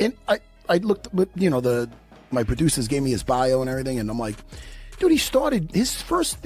And I looked, my producers gave me his bio and everything, and I'm like, dude, he started his first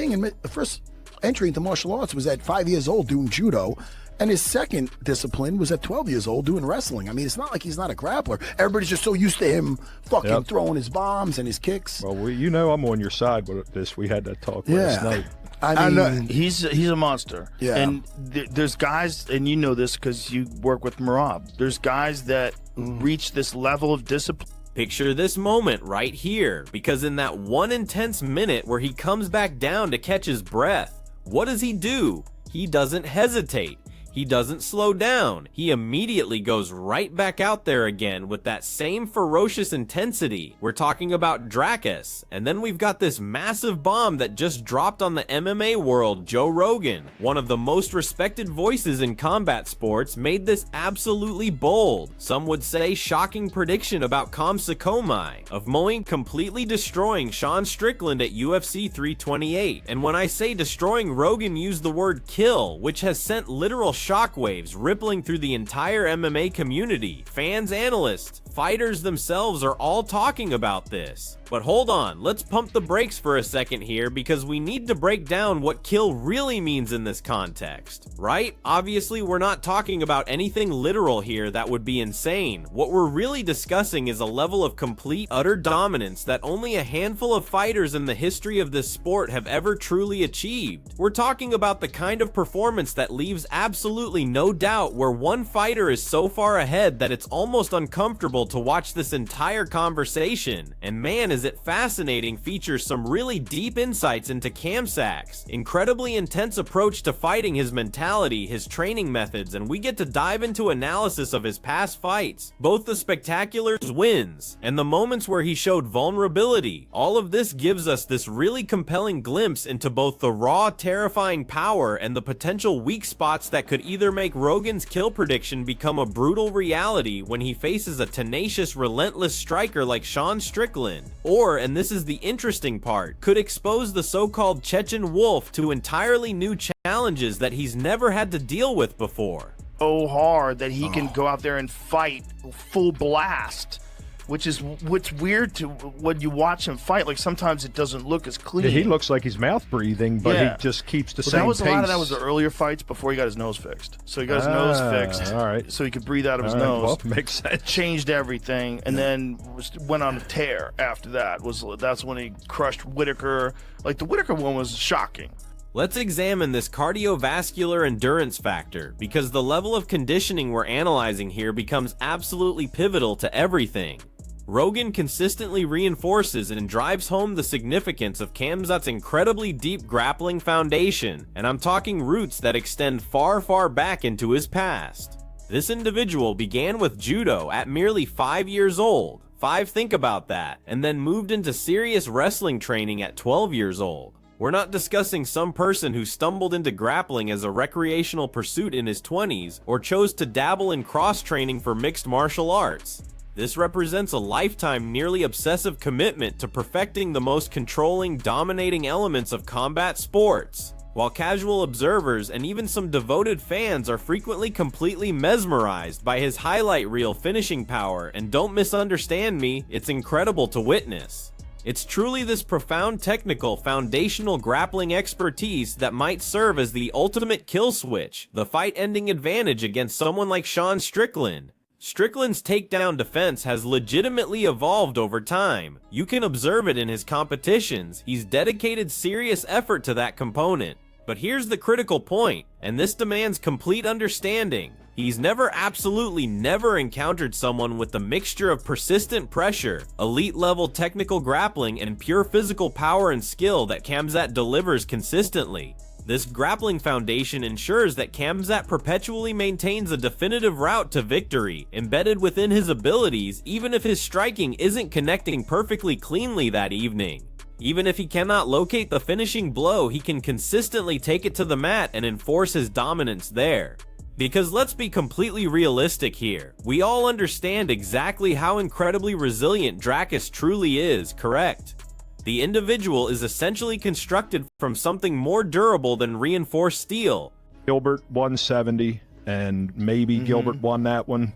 entry into martial arts was at 5 years old doing judo. And his second discipline was at 12 years old doing wrestling. I mean, it's not like he's not a grappler. Everybody's just so used to him fucking throwing his bombs and his kicks. Well, I'm on your side with this. We had that talk last night. I know he's a monster. Yeah. And there's guys, and you know this because you work with Marab. There's guys that reach this level of discipline. Picture this moment right here, because in that one intense minute where he comes back down to catch his breath, what does he do? He doesn't hesitate. He doesn't slow down. He immediately goes right back out there again with that same ferocious intensity. We're talking about Dracus. And then we've got this massive bomb that just dropped on the MMA world. Joe Rogan, one of the most respected voices in combat sports, made this absolutely bold, some would say shocking prediction about Khamzat Chimaev of completely destroying Sean Strickland at UFC 328. And when I say destroying, Rogan used the word kill, which has sent literal shockwaves rippling through the entire MMA community. Fans, analysts, fighters themselves are all talking about this. But hold on, let's pump the brakes for a second here, because we need to break down what kill really means in this context, right? Obviously, we're not talking about anything literal here. That would be insane. What we're really discussing is a level of complete, utter dominance that only a handful of fighters in the history of this sport have ever truly achieved. We're talking about the kind of performance that leaves absolutely no doubt, where one fighter is so far ahead that it's almost uncomfortable to watch this entire conversation. And man, is it fascinating, features some really deep insights into Khamzat's incredibly intense approach to fighting, his mentality, his training methods, and we get to dive into analysis of his past fights, both the spectacular wins and the moments where he showed vulnerability. All of this gives us this really compelling glimpse into both the raw, terrifying power and the potential weak spots that could either make Rogan's kill prediction become a brutal reality when he faces a tenacious, relentless striker like Sean Strickland, or, and this is the interesting part, could expose the so-called Chechen Wolf to entirely new challenges that he's never had to deal with before. So hard that he can go out there and fight full blast, which is what's weird to when you watch him fight. Like, sometimes it doesn't look as clean. Yeah, he looks like he's mouth breathing, but he just keeps the same pace. A lot of that was the earlier fights before he got his nose fixed. So he got his nose fixed, all right, so he could breathe out of his nose. Well, makes sense. Changed everything, and then went on a tear after that. That's when he crushed Whitaker. Like, the Whitaker one was shocking. Let's examine this cardiovascular endurance factor, because the level of conditioning we're analyzing here becomes absolutely pivotal to everything. Rogan consistently reinforces and drives home the significance of Khamzat's incredibly deep grappling foundation, and I'm talking roots that extend far, far back into his past. This individual began with judo at merely 5 years old. Think about that, and then moved into serious wrestling training at 12 years old. We're not discussing some person who stumbled into grappling as a recreational pursuit in his 20s, or chose to dabble in cross-training for mixed martial arts. This represents a lifetime, nearly obsessive commitment to perfecting the most controlling, dominating elements of combat sports. While casual observers and even some devoted fans are frequently completely mesmerized by his highlight reel finishing power, and don't misunderstand me, it's incredible to witness. It's truly this profound technical, foundational grappling expertise that might serve as the ultimate kill switch, the fight-ending advantage against someone like Sean Strickland. Strickland's takedown defense has legitimately evolved over time. You can observe it in his competitions. He's dedicated serious effort to that component. But here's the critical point, and this demands complete understanding. He's absolutely never encountered someone with the mixture of persistent pressure, elite-level technical grappling, and pure physical power and skill that Khamzat delivers consistently. This grappling foundation ensures that Khamzat perpetually maintains a definitive route to victory, embedded within his abilities, even if his striking isn't connecting perfectly cleanly that evening. Even if he cannot locate the finishing blow, he can consistently take it to the mat and enforce his dominance there. Because let's be completely realistic here, we all understand exactly how incredibly resilient Dracus truly is, correct? The individual is essentially constructed from something more durable than reinforced steel. Gilbert 170, and maybe Gilbert won that one.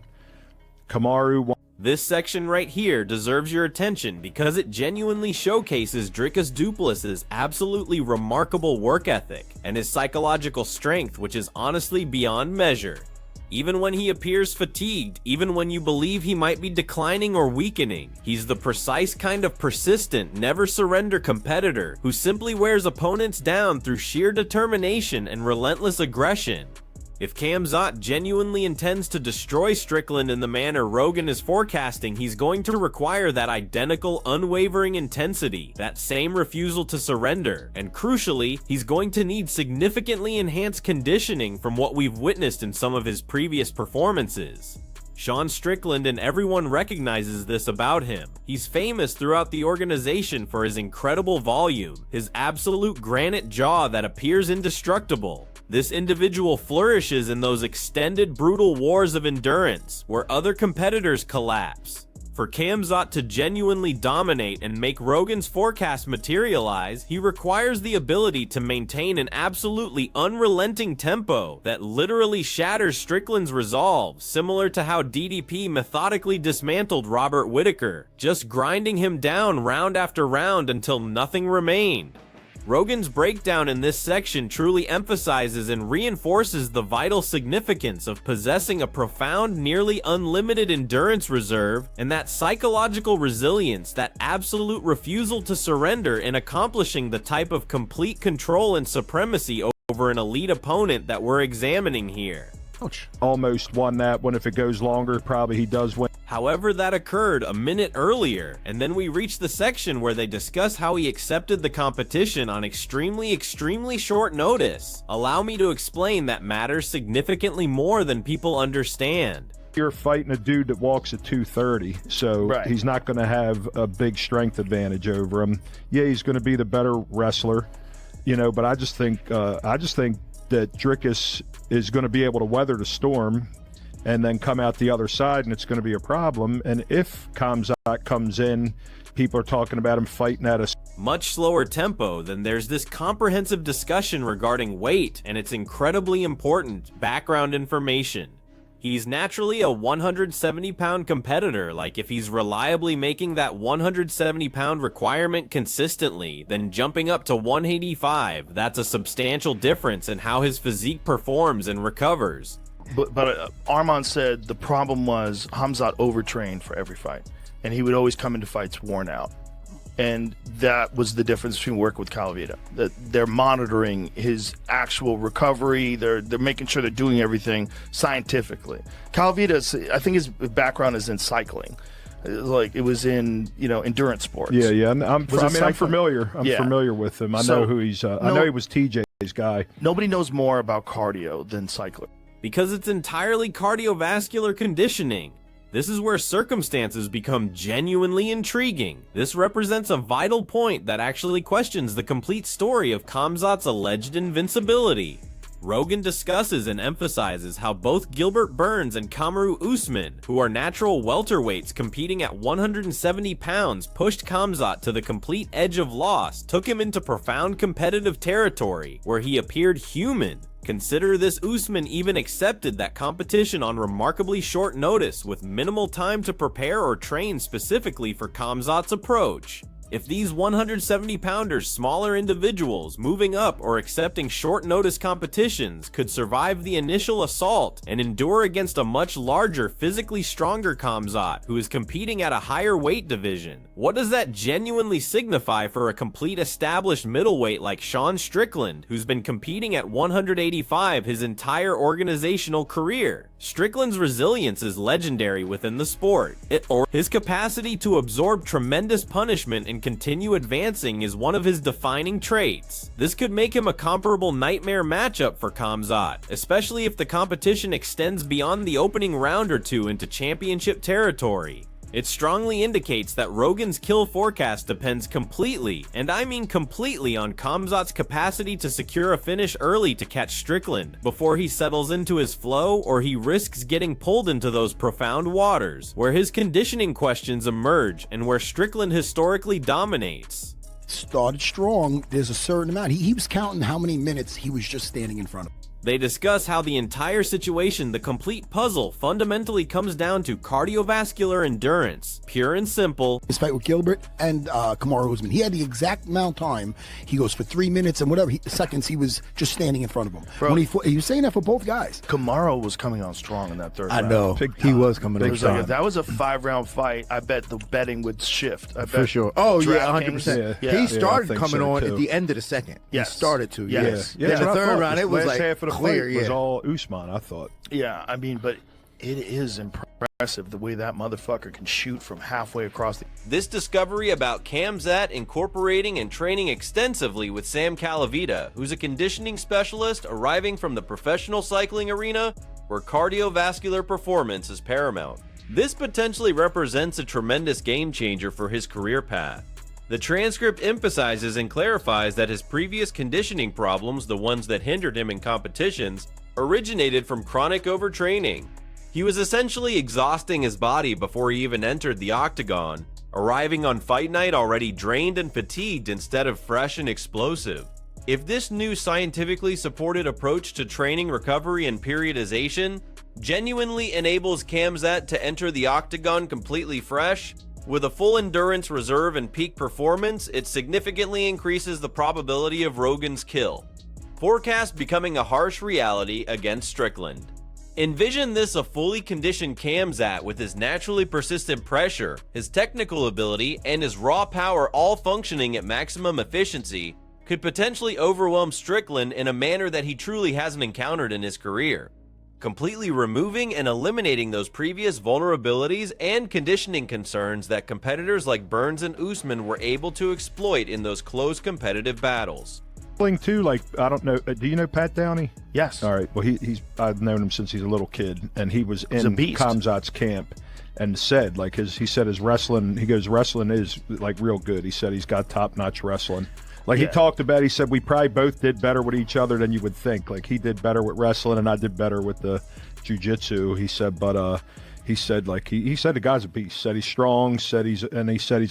Kamaru won. This section right here deserves your attention because it genuinely showcases Dricus Duplessis' absolutely remarkable work ethic and his psychological strength, which is honestly beyond measure. Even when he appears fatigued, even when you believe he might be declining or weakening, he's the precise kind of persistent, never surrender competitor who simply wears opponents down through sheer determination and relentless aggression. If Khamzat genuinely intends to destroy Strickland in the manner Rogan is forecasting, he's going to require that identical, unwavering intensity, that same refusal to surrender, and crucially, he's going to need significantly enhanced conditioning from what we've witnessed in some of his previous performances. Sean Strickland, and everyone recognizes this about him. He's famous throughout the organization for his incredible volume, his absolute granite jaw that appears indestructible. This individual flourishes in those extended, brutal wars of endurance, where other competitors collapse. For Khamzat to genuinely dominate and make Rogan's forecast materialize, he requires the ability to maintain an absolutely unrelenting tempo that literally shatters Strickland's resolve, similar to how DDP methodically dismantled Robert Whittaker, just grinding him down round after round until nothing remained. Rogan's breakdown in this section truly emphasizes and reinforces the vital significance of possessing a profound, nearly unlimited endurance reserve and that psychological resilience, that absolute refusal to surrender in accomplishing the type of complete control and supremacy over an elite opponent that we're examining here. Ouch. Almost won that one. If it goes longer, probably he does win. However, that occurred a minute earlier, and then we reach the section where they discuss how he accepted the competition on extremely short notice. Allow me to explain that matters significantly more than people understand. You're fighting a dude that walks at 230, so he's not going to have a big strength advantage over him. Yeah, he's going to be the better wrestler, you know, but I just think that Dricus is going to be able to weather the storm and then come out the other side, and it's going to be a problem. And if Khamzat comes in, people are talking about him fighting at a much slower tempo, then there's this comprehensive discussion regarding weight and its incredibly important background information. He's naturally a 170-pound competitor. Like, if he's reliably making that 170-pound requirement consistently, then jumping up to 185, that's a substantial difference in how his physique performs and recovers. But Arman said the problem was Khamzat overtrained for every fight, and he would always come into fights worn out. And that was the difference between working with Calavita. That they're monitoring his actual recovery. They're making sure they're doing everything scientifically. Calavita, I think his background is in cycling. Like, it was in, endurance sports. Yeah. I'm familiar. I'm familiar with him. I know who he's. I know he was TJ's guy. Nobody knows more about cardio than cycling. Because it's entirely cardiovascular conditioning. This is where circumstances become genuinely intriguing. This represents a vital point that actually questions the complete story of Khamzat's alleged invincibility. Rogan discusses and emphasizes how both Gilbert Burns and Kamaru Usman, who are natural welterweights competing at 170 pounds, pushed Khamzat to the complete edge of loss, took him into profound competitive territory, where he appeared human. Consider this: Usman even accepted that competition on remarkably short notice with minimal time to prepare or train specifically for Khamzat's approach. If these 170-pounders, smaller individuals, moving up or accepting short-notice competitions could survive the initial assault and endure against a much larger, physically stronger Khamzat who is competing at a higher weight division, what does that genuinely signify for a complete established middleweight like Sean Strickland, who's been competing at 185 his entire organizational career? Strickland's resilience is legendary within the sport. His capacity to absorb tremendous punishment and continue advancing is one of his defining traits. This could make him a comparable nightmare matchup for Khamzat, especially if the competition extends beyond the opening round or two into championship territory. It strongly indicates that Rogan's kill forecast depends completely, and I mean completely, on Khamzat's capacity to secure a finish early to catch Strickland before he settles into his flow, or he risks getting pulled into those profound waters where his conditioning questions emerge and where Strickland historically dominates. Started strong. There's a certain amount. He was counting how many minutes he was just standing in front of him. They discuss how the entire situation, the complete puzzle, fundamentally comes down to cardiovascular endurance, pure and simple. His fight with Gilbert and Kamaru Usman, he had the exact amount of time. He goes for 3 minutes and whatever seconds he was just standing in front of him. Bro, when he was saying that for both guys. Kamaru was coming on strong in that third round. I know. He was coming on strong. If that was a 5-round fight, I bet the betting would shift. I bet For sure. Oh, yeah, DraftKings- 100%. Yeah. He started think coming so, on too. at the end of the second. Yes. He started to, Yes. yeah. Yeah, In the I third thought round, this it was last like half of the clear, fight was yeah. all Usman, I thought. Yeah, I mean, but it is impressive the way that motherfucker can shoot from halfway across the... This discovery about Khamzat incorporating and training extensively with Sam Calavita, who's a conditioning specialist arriving from the professional cycling arena where cardiovascular performance is paramount. This potentially represents a tremendous game changer for his career path. The transcript emphasizes and clarifies that his previous conditioning problems, the ones that hindered him in competitions, originated from chronic overtraining. He was essentially exhausting his body before he even entered the Octagon, arriving on fight night already drained and fatigued instead of fresh and explosive. If this new scientifically supported approach to training, recovery, and periodization genuinely enables Khamzat to enter the Octagon completely fresh, with a full endurance reserve and peak performance, it significantly increases the probability of Rogan's kill. Forecast becoming a harsh reality against Strickland. Envision this: a fully conditioned Khamzat with his naturally persistent pressure, his technical ability, and his raw power all functioning at maximum efficiency could potentially overwhelm Strickland in a manner that he truly hasn't encountered in his career, completely removing and eliminating those previous vulnerabilities and conditioning concerns that competitors like Burns and Usman were able to exploit in those close competitive battles. Too, like, I don't know, do you know Pat Downey? Yes. All right, well, I've known him since he's a little kid, and he was He's a in beast. Khamzat's camp and said, like, he said his wrestling, he goes, wrestling is, like, real good. He said he's got top-notch wrestling. Like, Yeah. he talked about, he said, we probably both did better with each other than you would think. Like, he did better with wrestling, and I did better with the jiu-jitsu. He said, but, he said, like, he said the guy's a beast. Said he's strong, he said he's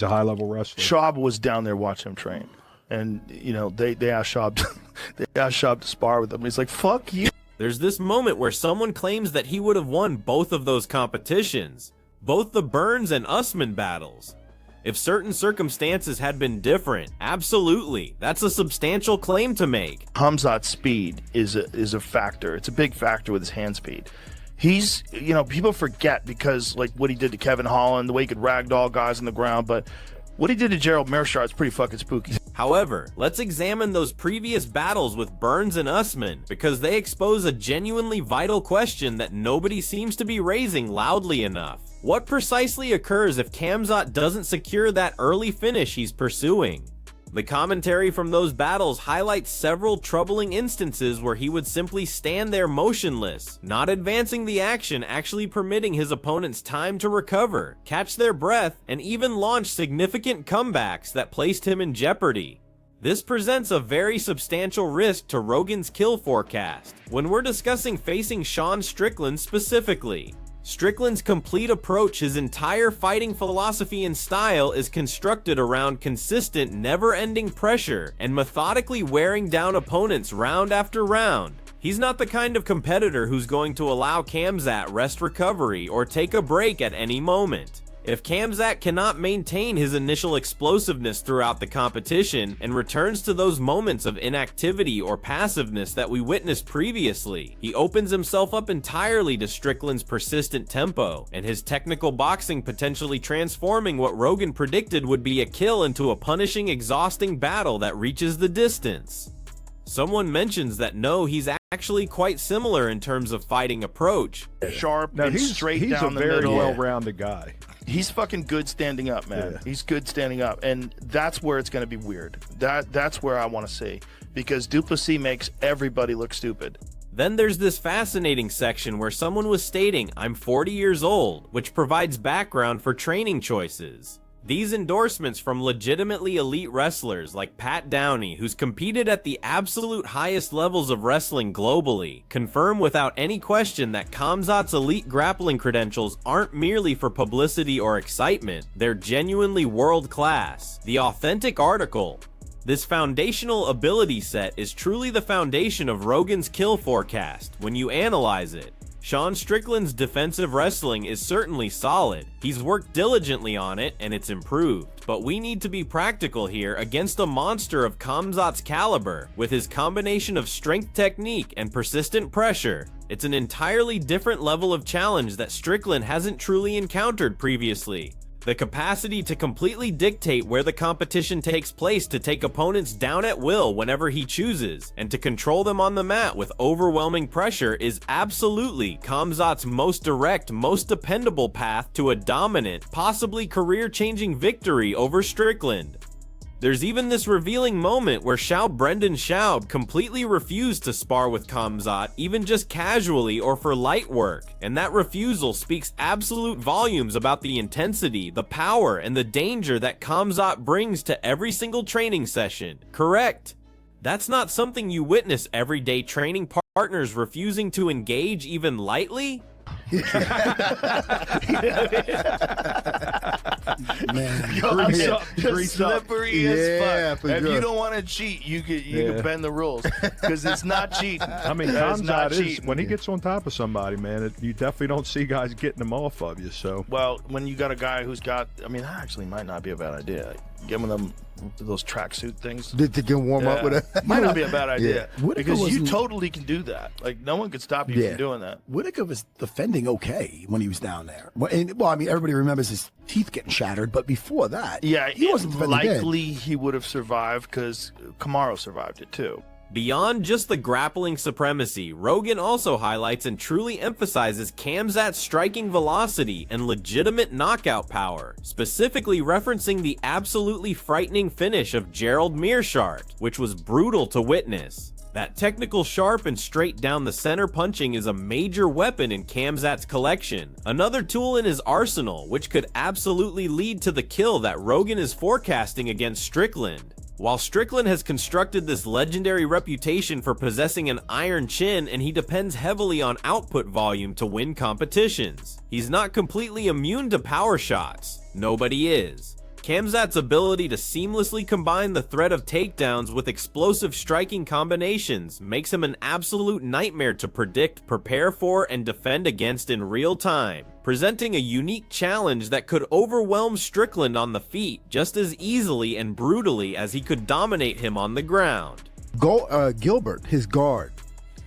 a high-level wrestler. Schaub was down there watching him train. And, you know, they asked Schaub to spar with him. He's like, fuck you. There's this moment where someone claims that he would have won both of those competitions, both the Burns and Usman battles, if certain circumstances had been different. Absolutely, that's a substantial claim to make. Khamzat's speed is a factor. It's a big factor with his hand speed. He's, you know, people forget because, like, what he did to Kevin Holland, the way he could ragdoll guys on the ground, but what he did to Gerald Meerschaert is pretty fucking spooky. However, let's examine those previous battles with Burns and Usman, because they expose a genuinely vital question that nobody seems to be raising loudly enough. What precisely occurs if Khamzat doesn't secure that early finish he's pursuing? The commentary from those battles highlights several troubling instances where he would simply stand there motionless, not advancing the action, actually permitting his opponents time to recover, catch their breath, and even launch significant comebacks that placed him in jeopardy. This presents a very substantial risk to Rogan's kill forecast when we're discussing facing Sean Strickland specifically. Strickland's complete approach, his entire fighting philosophy and style, is constructed around consistent, never-ending pressure and methodically wearing down opponents round after round. He's not the kind of competitor who's going to allow Khamzat rest recovery or take a break at any moment. If Khamzat cannot maintain his initial explosiveness throughout the competition and returns to those moments of inactivity or passiveness that we witnessed previously, he opens himself up entirely to Strickland's persistent tempo and his technical boxing, potentially transforming what Rogan predicted would be a kill into a punishing, exhausting battle that reaches the distance. Someone mentions that no, he's actually quite similar in terms of fighting approach. Sharp No, and he's straight a down the very middle. well-rounded guy. He's fucking good standing up, man. Yeah. He's good standing up, and that's where it's going to be weird. That's where I want to see, because Duplessis makes everybody look stupid. Then there's this fascinating section where someone was stating, "I'm 40 years old," which provides background for training choices. These endorsements from legitimately elite wrestlers like Pat Downey, who's competed at the absolute highest levels of wrestling globally, confirm without any question that Khamzat's elite grappling credentials aren't merely for publicity or excitement, they're genuinely world class. The authentic article, This foundational ability set is truly the foundation of Rogan's kill forecast when you analyze it. Sean Strickland's defensive wrestling is certainly solid. He's worked diligently on it and it's improved. But we need to be practical here against a monster of Khamzat's caliber. With his combination of strength technique and persistent pressure, it's an entirely different level of challenge that Strickland hasn't truly encountered previously. The capacity to completely dictate where the competition takes place, to take opponents down at will whenever he chooses, and to control them on the mat with overwhelming pressure is absolutely Khamzat's most direct, most dependable path to a dominant, possibly career-changing victory over Strickland. There's even this revealing moment where Brendan Schaub completely refused to spar with Khamzat, even just casually or for light work, and that refusal speaks absolute volumes about the intensity, the power, and the danger that Khamzat brings to every single training session. Correct. That's not something you witness everyday training partners refusing to engage even lightly? Man. Just slippery as fuck. for If sure. you don't want to cheat, you can bend the rules because it's not cheating. I mean, Khamzat is when he gets on top of somebody, man. You definitely don't see guys getting them off of you. So, well, when you got a guy who's got, I mean, that actually might not be a bad idea. Give him those tracksuit things. To get warm up with it. Might not be a bad idea because you wasn't- totally can do that. Like no one could stop you from doing that. Whitaker was defending okay when he was down there. Well, I mean, everybody remembers his teeth getting shattered, but before that, Yeah, he wasn't defending good. likely he would have survived because Kamaru survived it too. Beyond just the grappling supremacy, Rogan also highlights and truly emphasizes Khamzat's striking velocity and legitimate knockout power, specifically referencing the absolutely frightening finish of Gerald Meerschaert, which was brutal to witness. That technical sharp and straight down the center punching is a major weapon in Khamzat's collection, another tool in his arsenal which could absolutely lead to the kill that Rogan is forecasting against Strickland. While Strickland has constructed this legendary reputation for possessing an iron chin and he depends heavily on output volume to win competitions, he's not completely immune to power shots. Nobody is. Khamzat's ability to seamlessly combine the threat of takedowns with explosive striking combinations makes him an absolute nightmare to predict, prepare for, and defend against in real time, presenting a unique challenge that could overwhelm Strickland on the feet just as easily and brutally as he could dominate him on the ground. Gilbert, his guard,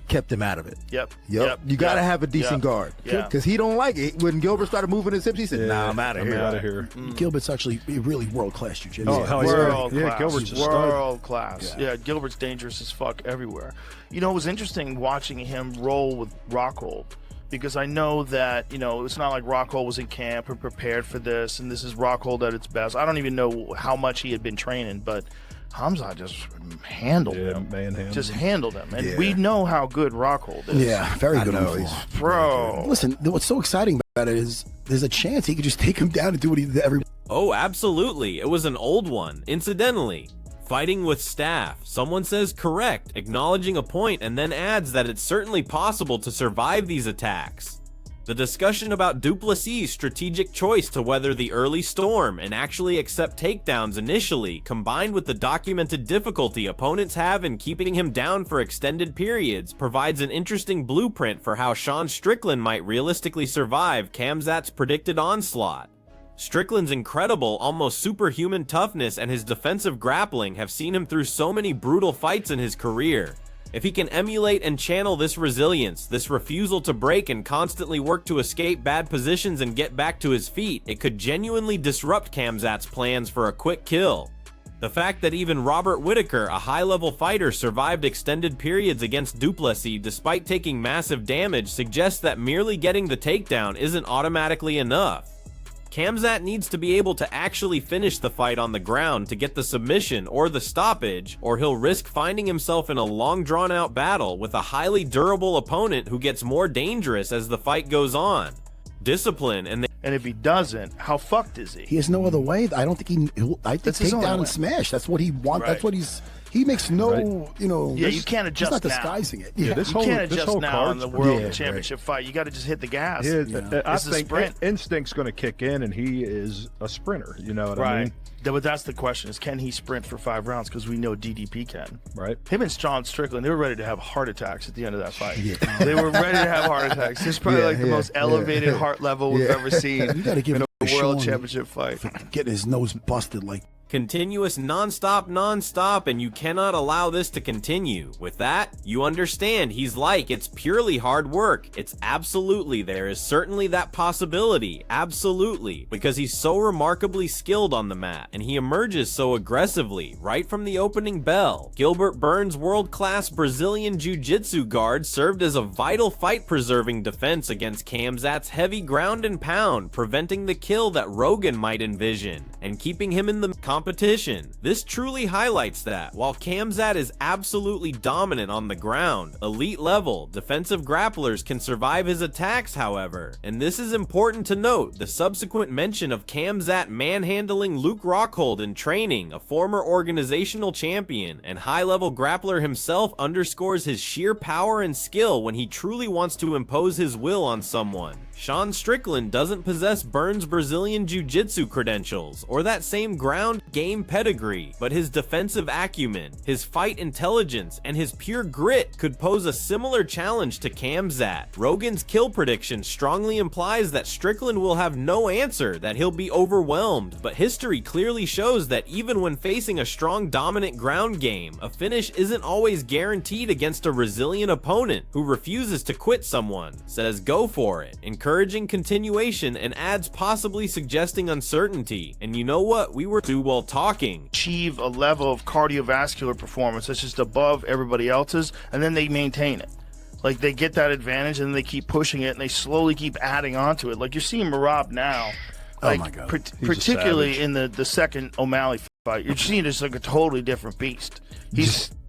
kept him out of it. Yep. You got to have a decent guard. Yeah. Because he don't like it. When Gilbert started moving his hips, he said, nah, I'm out of here. out of here. Gilbert's actually really world-class jiu-jitsu. Oh, hell World yeah. class. Yeah, Gilbert's a stud. World class. Yeah, Gilbert's dangerous as fuck everywhere. You know, it was interesting watching him roll with Rockhold because I know that, you know, it's not like Rockhold was in camp and prepared for this, and this is Rockhold at its best. I don't even know how much he had been training, but Khamzat just handled him. Manhandled Just him. handled him. And we know how good Rockhold is. Yeah, very good on the know, floor. Bro. Listen, what's so exciting about it is there's a chance he could just take him down and do what he did to everybody. Oh, absolutely. It was an old one. Incidentally, fighting with staff. Someone says correct, acknowledging a point, and then adds that it's certainly possible to survive these attacks. The discussion about Duplessis' strategic choice to weather the early storm and actually accept takedowns initially, combined with the documented difficulty opponents have in keeping him down for extended periods, provides an interesting blueprint for how Sean Strickland might realistically survive Khamzat's predicted onslaught. Strickland's incredible, almost superhuman toughness and his defensive grappling have seen him through so many brutal fights in his career. If he can emulate and channel this resilience, this refusal to break and constantly work to escape bad positions and get back to his feet, it could genuinely disrupt Khamzat's plans for a quick kill. The fact that even Robert Whitaker, a high-level fighter, survived extended periods against Duplessis despite taking massive damage suggests that merely getting the takedown isn't automatically enough. Khamzat needs to be able to actually finish the fight on the ground to get the submission or the stoppage, or he'll risk finding himself in a long drawn-out battle with a highly durable opponent who gets more dangerous as the fight goes on. Discipline and if he doesn't, how fucked is he? He has no other way. I don't think I think That's his take only down way. and smash. That's what he wants. Right. That's what he He makes no, Right. Yeah, you can't adjust He's not now. disguising it. Yeah, this You whole can't this adjust whole now in card's the pretty- world Yeah, championship fight. You got to just hit the gas. Yeah, I It's a think sprint. instinct's going to kick in, and he is a sprinter. You know what I Right. mean? But that's the question: is can he sprint for 5 rounds? Because we know DDP can. Right. Him and Sean Strickland, they were ready to have heart attacks at the end of that fight. They were ready to have heart attacks. This is probably like the most elevated heart level we've ever seen You got to give in it a to world Sean championship fight. for getting his nose busted like. Continuous non-stop, and you cannot allow this to continue. With that, you understand he's like, it's purely hard work. It's absolutely, there is certainly that possibility, absolutely, because he's so remarkably skilled on the mat, and he emerges so aggressively, right from the opening bell. Gilbert Burns' world-class Brazilian Jiu-Jitsu guard served as a vital fight-preserving defense against Khamzat's heavy ground and pound, preventing the kill that Rogan might envision, and keeping him in the competition. This truly highlights that, while Khamzat is absolutely dominant on the ground, elite level, defensive grapplers can survive his attacks, however. And this is important to note, the subsequent mention of Khamzat manhandling Luke Rockhold in training, a former organizational champion and high-level grappler himself, underscores his sheer power and skill when he truly wants to impose his will on someone. Sean Strickland doesn't possess Burns' Brazilian Jiu-Jitsu credentials, or that same ground game pedigree, but his defensive acumen, his fight intelligence, and his pure grit could pose a similar challenge to Khamzat. Rogan's kill prediction strongly implies that Strickland will have no answer, that he'll be overwhelmed, but history clearly shows that even when facing a strong dominant ground game, a finish isn't always guaranteed against a resilient opponent who refuses to quit someone, says go for it, encouraging continuation, and adds possibly suggesting uncertainty. And you know what? We were too well talking. Achieve a level of cardiovascular performance that's just above everybody else's, and then they maintain it. Like they get that advantage and then they keep pushing it and they slowly keep adding on to it. Like you're seeing Merab now. Like, my God. Particularly in the second O'Malley fight, you're seeing just like a totally different beast.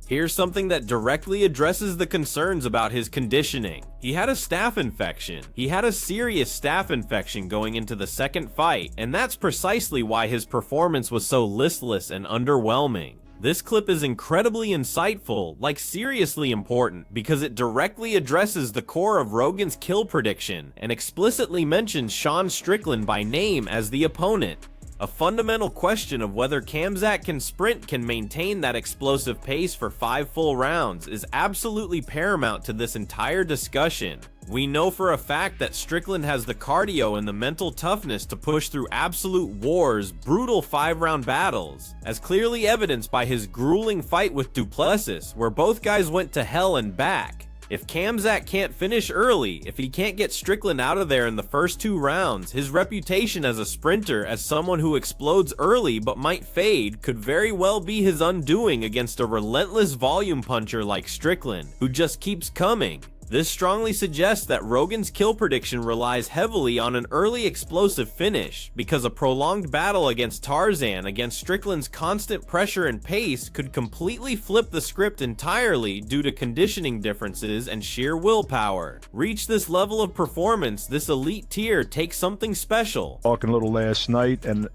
Here's something that directly addresses the concerns about his conditioning. He had a staph infection. He had a serious staph infection going into the second fight, and that's precisely why his performance was so listless and underwhelming. This clip is incredibly insightful, like seriously important, because it directly addresses the core of Rogan's kill prediction and explicitly mentions Sean Strickland by name as the opponent. A fundamental question of whether Khamzat can maintain that explosive pace for 5 full rounds is absolutely paramount to this entire discussion. We know for a fact that Strickland has the cardio and the mental toughness to push through absolute wars, brutal 5-round battles, as clearly evidenced by his grueling fight with Duplessis, where both guys went to hell and back. If Khamzat can't finish early, if he can't get Strickland out of there in the first 2 rounds, his reputation as a sprinter, as someone who explodes early but might fade, could very well be his undoing against a relentless volume puncher like Strickland, who just keeps coming. This strongly suggests that Rogan's kill prediction relies heavily on an early explosive finish, because a prolonged battle against Tarzan against Strickland's constant pressure and pace could completely flip the script entirely due to conditioning differences and sheer willpower. Reach this level of performance, this elite tier takes something special. Talking a little last night, and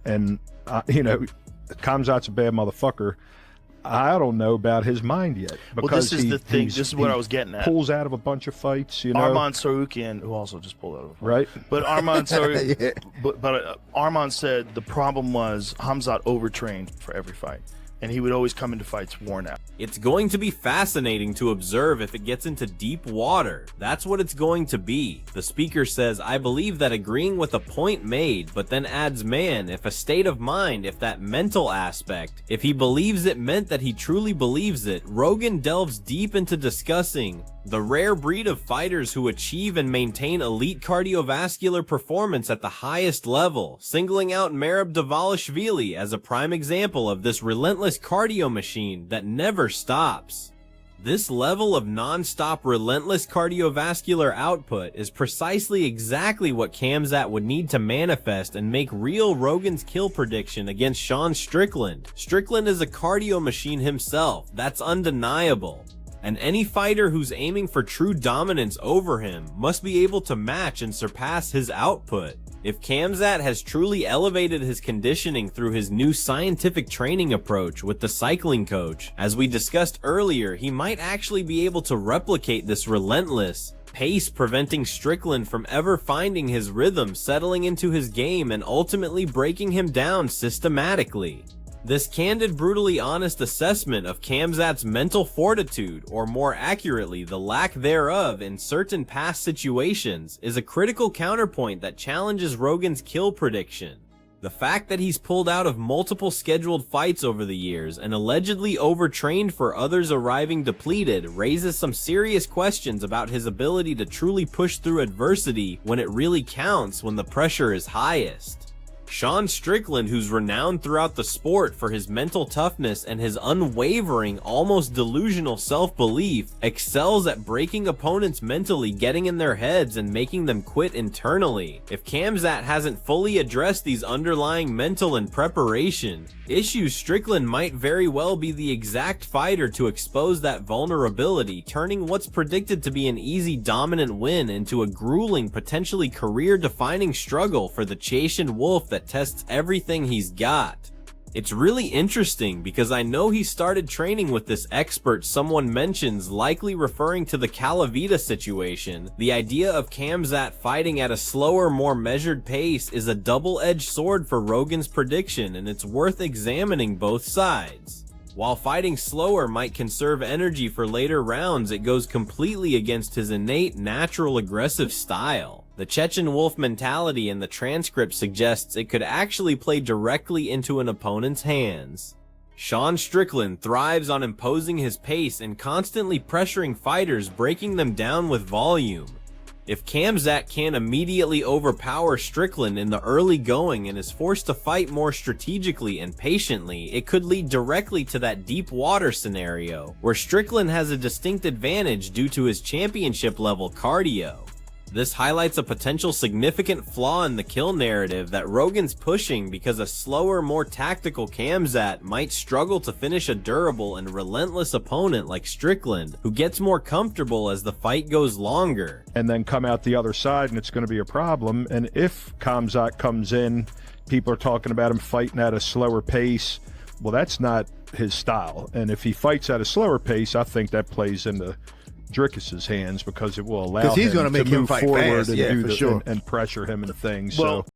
you know, Khamzat's a bad motherfucker. I don't know about his mind yet. Well, this is the thing. This is what I was getting at. Pulls out of a bunch of fights, you know. Arman Sarukian, who also just pulled out of a fight. Right. But Arman Sarukian, but Arman said the problem was Khamzat overtrained for every fight, and he would always come into fights worn out. It's going to be fascinating to observe if it gets into deep water. That's what it's going to be. The speaker says, I believe that agreeing with a point made, but then adds, man, if a state of mind, if that mental aspect, if he believes it meant that he truly believes it. Rogan delves deep into discussing the rare breed of fighters who achieve and maintain elite cardiovascular performance at the highest level, singling out Merab Dvalishvili as a prime example of this relentless cardio machine that never stops. This level of non-stop relentless cardiovascular output is precisely exactly what Khamzat would need to manifest and make real Rogan's kill prediction against Sean Strickland. Strickland is a cardio machine himself, that's undeniable. And any fighter who's aiming for true dominance over him must be able to match and surpass his output. If Khamzat has truly elevated his conditioning through his new scientific training approach with the cycling coach, as we discussed earlier, he might actually be able to replicate this relentless pace, preventing Strickland from ever finding his rhythm, settling into his game, and ultimately breaking him down systematically. This candid, brutally honest assessment of Khamzat's mental fortitude, or more accurately, the lack thereof in certain past situations, is a critical counterpoint that challenges Rogan's kill prediction. The fact that he's pulled out of multiple scheduled fights over the years and allegedly overtrained for others arriving depleted raises some serious questions about his ability to truly push through adversity when it really counts, when the pressure is highest. Sean Strickland, who's renowned throughout the sport for his mental toughness and his unwavering, almost delusional self-belief, excels at breaking opponents mentally, getting in their heads, and making them quit internally. If Khamzat hasn't fully addressed these underlying mental and preparation issues, Strickland might very well be the exact fighter to expose that vulnerability, turning what's predicted to be an easy dominant win into a grueling, potentially career-defining struggle for the Chashin Wolf that tests everything he's got. It's really interesting because I know he started training with this expert someone mentions, likely referring to the Calavita situation. The idea of Khamzat fighting at a slower, more measured pace is a double-edged sword for Rogan's prediction, and it's worth examining both sides. While fighting slower might conserve energy for later rounds, it goes completely against his innate, natural aggressive style. The Chechen Wolf mentality in the transcript suggests it could actually play directly into an opponent's hands. Sean Strickland thrives on imposing his pace and constantly pressuring fighters, breaking them down with volume. If Khamzat can't immediately overpower Strickland in the early going and is forced to fight more strategically and patiently, it could lead directly to that deep water scenario, where Strickland has a distinct advantage due to his championship level cardio. This highlights a potential significant flaw in the kill narrative that Rogan's pushing, because a slower, more tactical Khamzat might struggle to finish a durable and relentless opponent like Strickland, who gets more comfortable as the fight goes longer. And then come out the other side and it's going to be a problem. And if Khamzat comes in, people are talking about him fighting at a slower pace. Well, that's not his style. And if he fights at a slower pace, I think that plays into Dricus's hands, because it will allow him he's gonna make to him move fight forward fast, and yeah, do for the, sure. and pressure him and things. Well, So